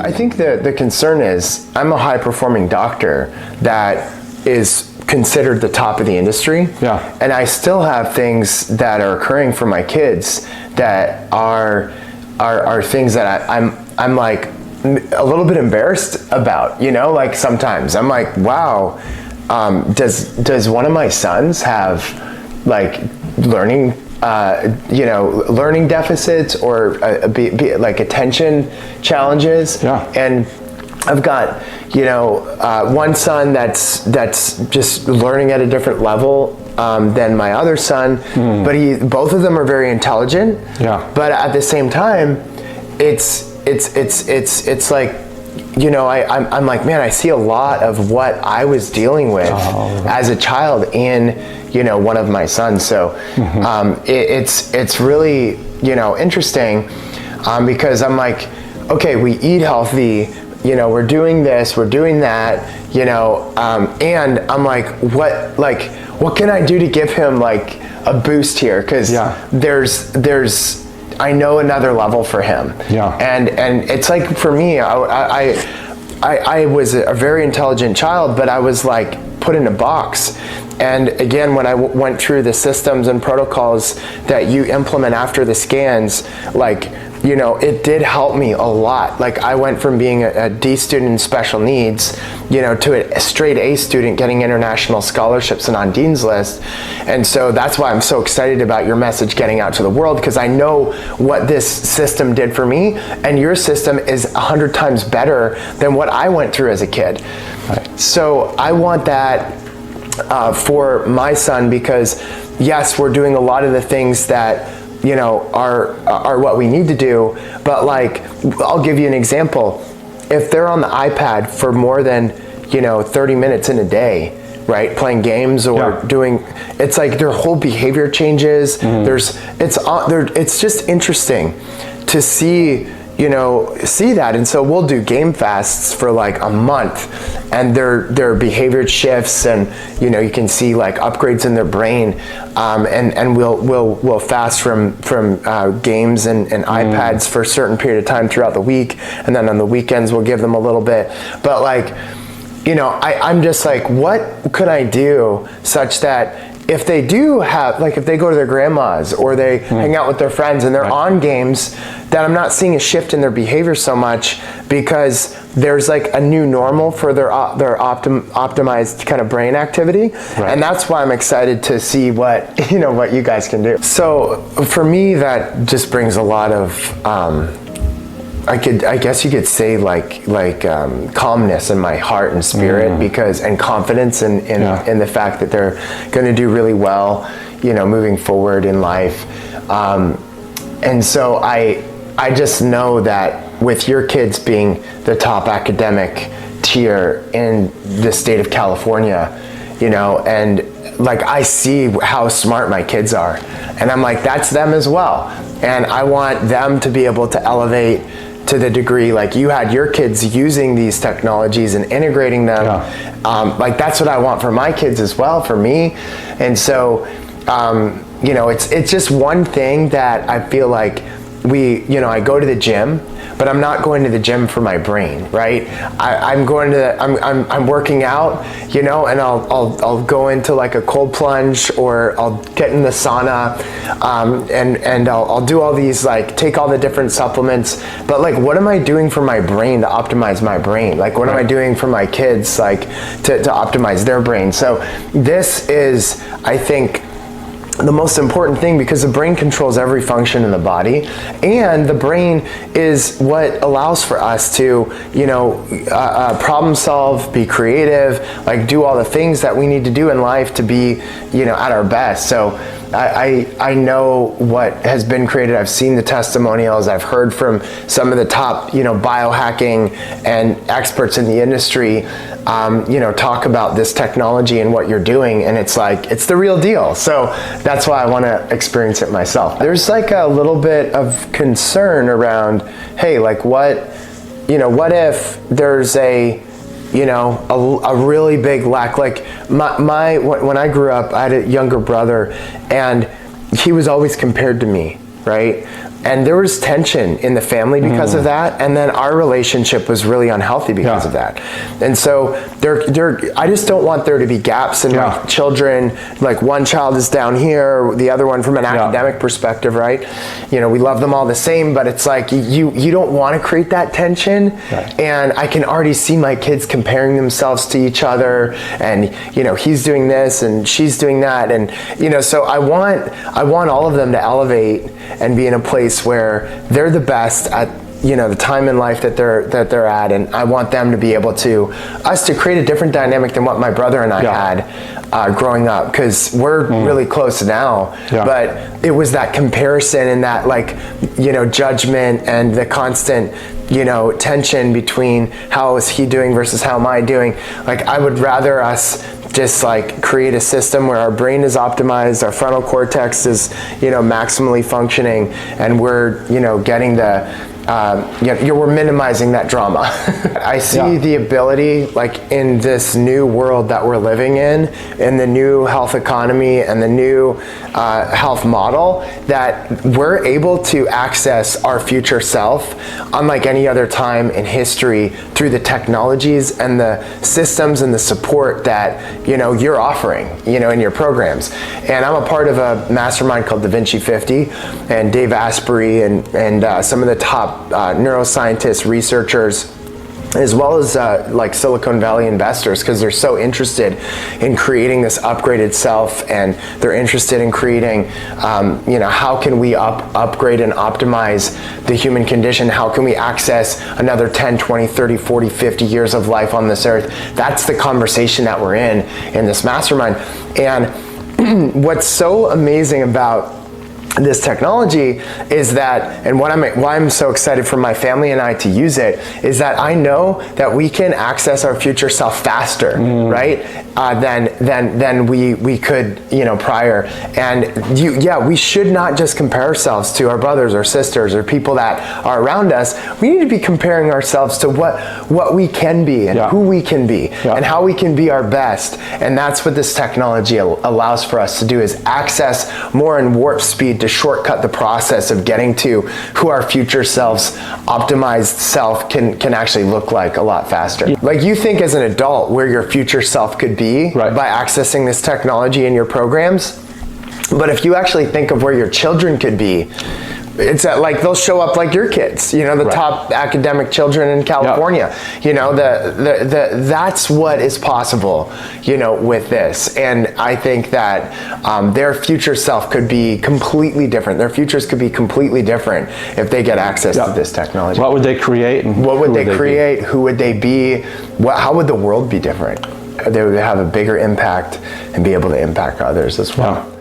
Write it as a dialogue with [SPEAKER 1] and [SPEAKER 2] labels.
[SPEAKER 1] I think the concern is I'm a high-performing doctor that is considered the top of the industry.
[SPEAKER 2] Yeah.
[SPEAKER 1] And I still have things that are occurring for my kids that are things that I'm like a little bit embarrassed about, you know, like sometimes I'm like, wow, does one of my sons have like learning deficits or like attention challenges?
[SPEAKER 2] Yeah.
[SPEAKER 1] And I've got, one son that's just learning at a different level than my other son, but both of them are very intelligent.
[SPEAKER 2] Yeah.
[SPEAKER 1] But at the same time, it's like, I'm like, man, I see a lot of what I was dealing with as a child in, one of my sons. So it's really, interesting because I'm like, okay, we eat healthy, we're doing this, we're doing that, and I'm like, what can I do to give him like a boost here? Because there's I know another level for him. Yeah. And it's like for me, I was a very intelligent child, but I was like put in a box. And again, when I went through the systems and protocols that you implement after the scans, like, it did help me a lot. Like I went from being a D student in special needs, to a straight A student getting international scholarships and on Dean's List. And so that's why I'm so excited about your message getting out to the world, because I know what this system did for me, and your system is 100 times better than what I went through as a kid. Right. So I want that for my son, because yes, we're doing a lot of the things that are what we need to do, but like, I'll give you an example. If they're on the iPad for more than 30 minutes in a day, right, playing games or doing, it's like their whole behavior changes. It's just interesting to see that. And so we'll do game fasts for like a month, and their behavior shifts, and you can see like upgrades in their brain, and we'll fast from games and iPads for a certain period of time throughout the week, and then on the weekends we'll give them a little bit. But like, I'm just like, what could I do such that if they do have, like if they go to their grandma's or they hang out with their friends and they're on games, that I'm not seeing a shift in their behavior so much, because there's like a new normal for their optimized kind of brain activity. Right. And that's why I'm excited to see what you guys can do. So for me, that just brings a lot of, I guess you could say like calmness in my heart and spirit, because, and confidence in the fact that they're going to do really well, moving forward in life. And so I just know that with your kids being the top academic tier in the state of California, and like I see how smart my kids are, and I'm like, that's them as well. And I want them to be able to elevate to the degree like you had your kids using these technologies and integrating them. Like that's what I want for my kids as well, for me. And so it's just one thing that I feel like I go to the gym, but I'm not going to the gym for my brain, right? I'm working out, and I'll go into like a cold plunge, or I'll get in the sauna, and I'll do all these, like take all the different supplements, but like, what am I doing for my brain to optimize my brain? Like, what am I doing for my kids, like to optimize their brain? So this is, I think, the most important thing, because the brain controls every function in the body, and the brain is what allows for us to problem solve, be creative, like do all the things that we need to do in life to be at our best. So I know what has been created. I've seen the testimonials. I've heard from some of the top biohacking and experts in the industry talk about this technology and what you're doing, and it's like, it's the real deal. So that's why I want to experience it myself. There's like a little bit of concern around, hey, like what if there's a really big lack. Like when I grew up, I had a younger brother, and he was always compared to me, right? and there was tension in the family because of that, and then our relationship was really unhealthy because of that. And so I just don't want there to be gaps in my children, like one child is down here, the other one from an academic perspective, right? You know, we love them all the same, but it's like you don't want to create that tension. And I can already see my kids comparing themselves to each other, and you know, he's doing this and she's doing that, and you know, so I want all of them to elevate and be in a place where they're the best at, you know, the time in life that they're at, and I want them to be able to create a different dynamic than what my brother and I had growing up, because we're really close now, but it was that comparison and that, like, you know, judgment and the constant, you know, tension between how is he doing versus how am I doing. Like, I would rather us just like create a system where our brain is optimized, our frontal cortex is, you know, maximally functioning, and we're, you know, getting the we're minimizing that drama. I see the ability, like in this new world that we're living in the new health economy and the new health model, that we're able to access our future self unlike any other time in history through the technologies and the systems and the support that, you know, you're offering, you know, in your programs. And I'm a part of a mastermind called Da Vinci 50, and Dave Asprey and some of the top neuroscientists, researchers, as well as like Silicon Valley investors, because they're so interested in creating this upgraded self, and they're interested in creating, you know, how can we upgrade and optimize the human condition? How can we access another 10, 20, 30, 40, 50 years of life on this earth? That's the conversation that we're in this mastermind. And what's so amazing about this technology is that, and why I'm so excited for my family and I to use it, is that I know that we can access our future self faster, right? Than we could, you know, prior. And we should not just compare ourselves to our brothers or sisters or people that are around us. We need to be comparing ourselves to what we can be and who we can be and how we can be our best. And that's what this technology allows for us to do, is access more in warp speed to shortcut the process of getting to who our future selves, optimized self can actually look like a lot faster. Like, you think as an adult where your future self could be by accessing this technology in your programs, but if you actually think of where your children could be, it's like they'll show up like your kids, you know, the top academic children in California. You know, that's what is possible, you know, with this. And I think that their future self could be completely different. Their futures could be completely different if they get access to this technology.
[SPEAKER 2] What would they create? And
[SPEAKER 1] what would they create? Who would they be? How would the world be different? They would have a bigger impact and be able to impact others as well.